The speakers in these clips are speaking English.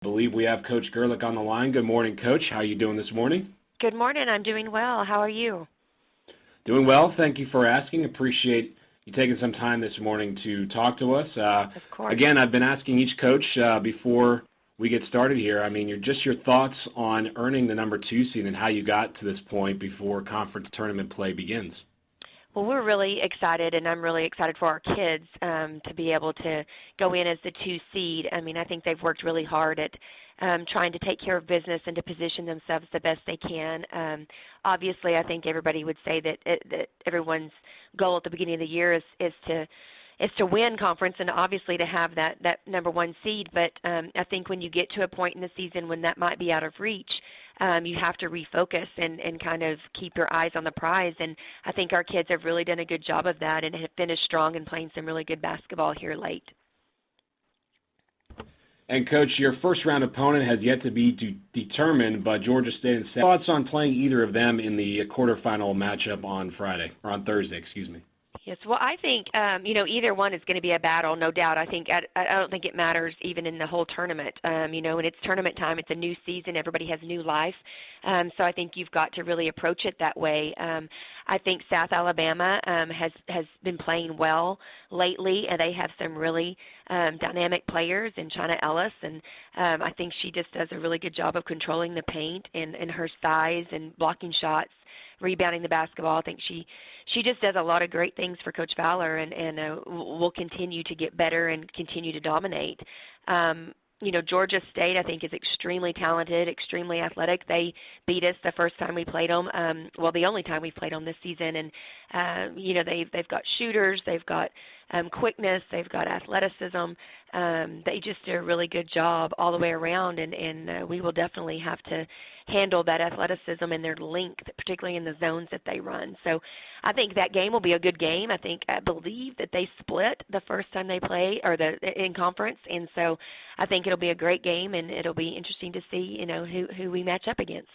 I believe we have Coach Gerlich on the line. Good morning, Coach. How are you doing this morning? Good morning. I'm doing well. How are you? Doing well. Thank you for asking. Appreciate you taking some time this morning to talk to us. Of course. Again, I've been asking each coach before we get started here. I mean, your thoughts on earning the number 2 seed and how you got to this point before conference tournament play begins. Well, we're really excited, and I'm really excited for our kids to be able to go in as the 2 seed. I mean, I think they've worked really hard at trying to take care of business and to position themselves the best they can. Obviously, I think everybody would say that everyone's goal at the beginning of the year is to win conference and obviously to have that number 1 seed. But I think when you get to a point in the season when that might be out of reach, you have to refocus and kind of keep your eyes on the prize. And I think our kids have really done a good job of that and have finished strong and playing some really good basketball here late. And, Coach, your first-round opponent has yet to be determined, but Georgia State and South. Thoughts on playing either of them in the quarterfinal matchup on Thursday, excuse me. Yes, well, I think, either one is going to be a battle, no doubt. I don't think it matters even in the whole tournament. When it's tournament time, it's a new season. Everybody has new life. So I think you've got to really approach it that way. I think South Alabama has been playing well lately, and they have some really dynamic players in China Ellis, and I think she just does a really good job of controlling the paint and her size and blocking shots, rebounding the basketball. I think she just does a lot of great things for Coach Fowler, and will continue to get better and continue to dominate. Georgia State, I think, is extremely talented, extremely athletic. They beat us the first time we played them, the only time we played them this season. And, they've got shooters, they've got quickness, they've got athleticism. They just do a really good job all the way around, and we will definitely have to handle that athleticism and their length, particularly in the zones that they run. So I think that game will be a good game. I believe that they split the first time they play in conference, and so I think it'll be a great game, and it'll be interesting to see who we match up against.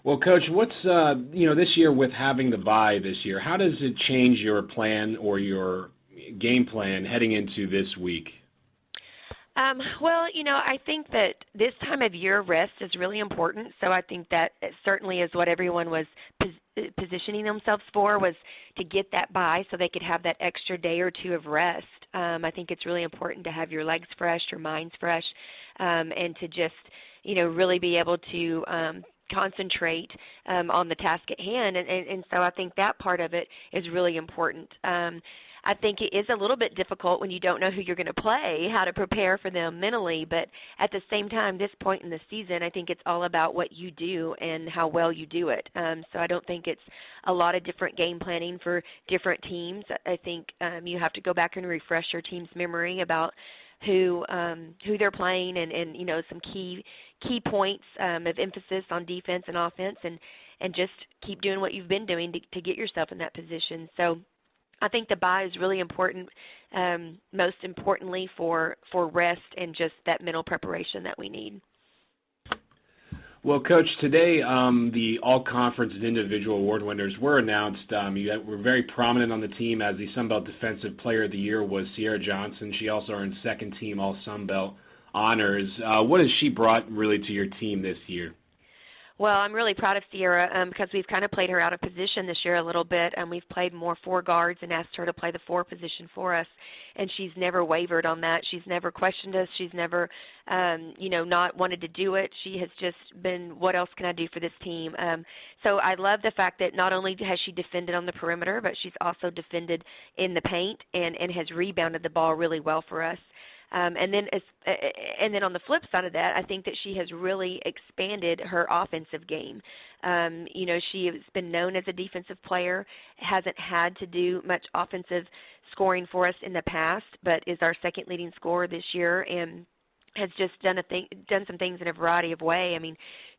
Well, Coach, what's this year with having the bye this year, how does it change your plan or your game plan heading into this week? I think that this time of year rest is really important. So I think that it certainly is what everyone was positioning themselves for, was to get that bye so they could have that extra day or two of rest. I think it's really important to have your legs fresh, your minds fresh, and to just, really be able to concentrate on the task at hand. And so I think that part of it is really important. I think it is a little bit difficult when you don't know who you're going to play, how to prepare for them mentally. But at the same time, this point in the season, I think it's all about what you do and how well you do it. So I don't think it's a lot of different game planning for different teams. I think you have to go back and refresh your team's memory about who they're playing and some key points of emphasis on defense and offense, and just keep doing what you've been doing to get yourself in that position. So I think the bye is really important, most importantly for rest and just that mental preparation that we need. Well, Coach, today the all-conference and individual award winners were announced. You were very prominent on the team as the Sun Belt Defensive Player of the Year was Sierra Johnson. She also earned second-team All-Sun Belt honors. What has she brought really to your team this year? Well, I'm really proud of Sierra because we've kind of played her out of position this year a little bit, and we've played more 4 guards and asked her to play the 4 position for us, and she's never wavered on that. She's never questioned us. She's never, not wanted to do it. She has just been, what else can I do for this team? So I love the fact that not only has she defended on the perimeter, but she's also defended in the paint and has rebounded the ball really well for us. And then on the flip side of that, I think that she has really expanded her offensive game. She has been known as a defensive player, hasn't had to do much offensive scoring for us in the past, but is our second leading scorer this year and has just done some things in a variety of ways. I mean,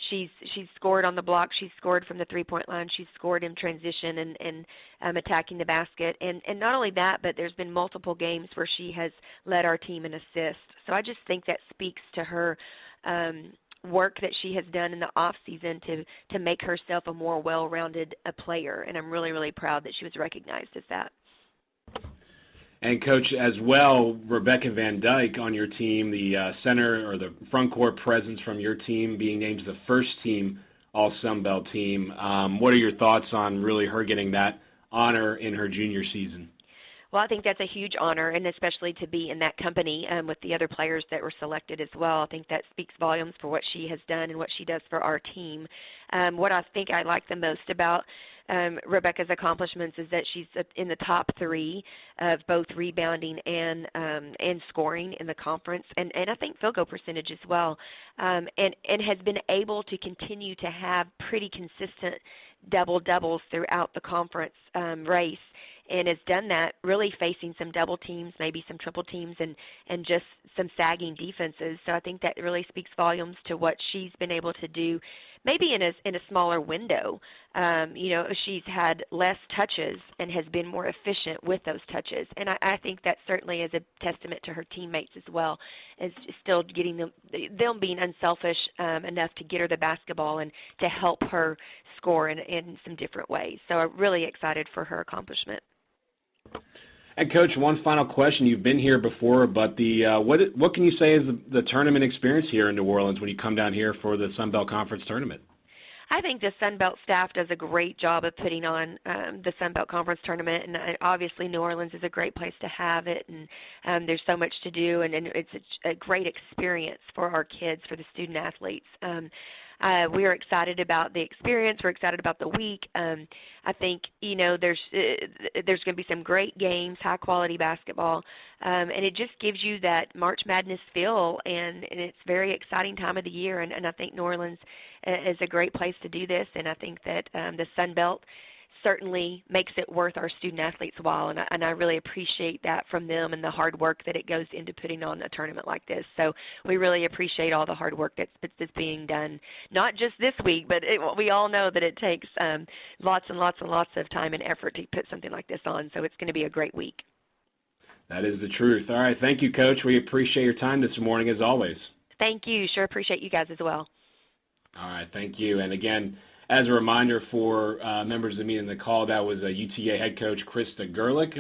she's scored on the block, she's scored from the three-point line, she's scored in transition and attacking the basket. And not only that, but there's been multiple games where she has led our team in assists. So I just think that speaks to her work that she has done in the off season to make herself a more well-rounded player. And I'm really, really proud that she was recognized as that. And, Coach, as well, Rebecca Van Dyke on your team, the center or the front court presence from your team, being named the first team All-Sun Belt team. What are your thoughts on really her getting that honor in her junior season? Well, I think that's a huge honor, and especially to be in that company with the other players that were selected as well. I think that speaks volumes for what she has done and what she does for our team. What I think I like the most about Rebecca's accomplishments is that she's in the top 3 of both rebounding and scoring in the conference, and I think field goal percentage as well, and has been able to continue to have pretty consistent double-doubles throughout the conference race, and has done that really facing some double teams, maybe some triple teams, and just some sagging defenses. So I think that really speaks volumes to what she's been able to do, maybe in a smaller window. She's had less touches and has been more efficient with those touches. And I think that certainly is a testament to her teammates as well, as still getting them being unselfish enough to get her the basketball and to help her score in some different ways. So I'm really excited for her accomplishment. And, Coach, one final question. You've been here before, but what can you say is the tournament experience here in New Orleans when you come down here for the Sun Belt Conference tournament? I think the Sun Belt staff does a great job of putting on the Sun Belt Conference tournament, and obviously New Orleans is a great place to have it, and there's so much to do, and it's a great experience for our kids, for the student athletes. We are excited about the experience. We're excited about the week. I think there's going to be some great games, high quality basketball, and it just gives you that March Madness feel, and it's a very exciting time of the year. And I think New Orleans is a great place to do this, and I think that the Sun Belt certainly makes it worth our student athletes' while, and I really appreciate that from them and the hard work that it goes into putting on a tournament like this. So we really appreciate all the hard work that's being done, not just this week, but we all know that it takes lots and lots and lots of time and effort to put something like this on, so it's going to be a great week. That is the truth. All right, thank you, Coach. We appreciate your time this morning, as always. Thank you. Sure appreciate you guys as well. All right, thank you. And again, as a reminder for members of the meeting in the call, that was UTA head coach Krista Gerlich.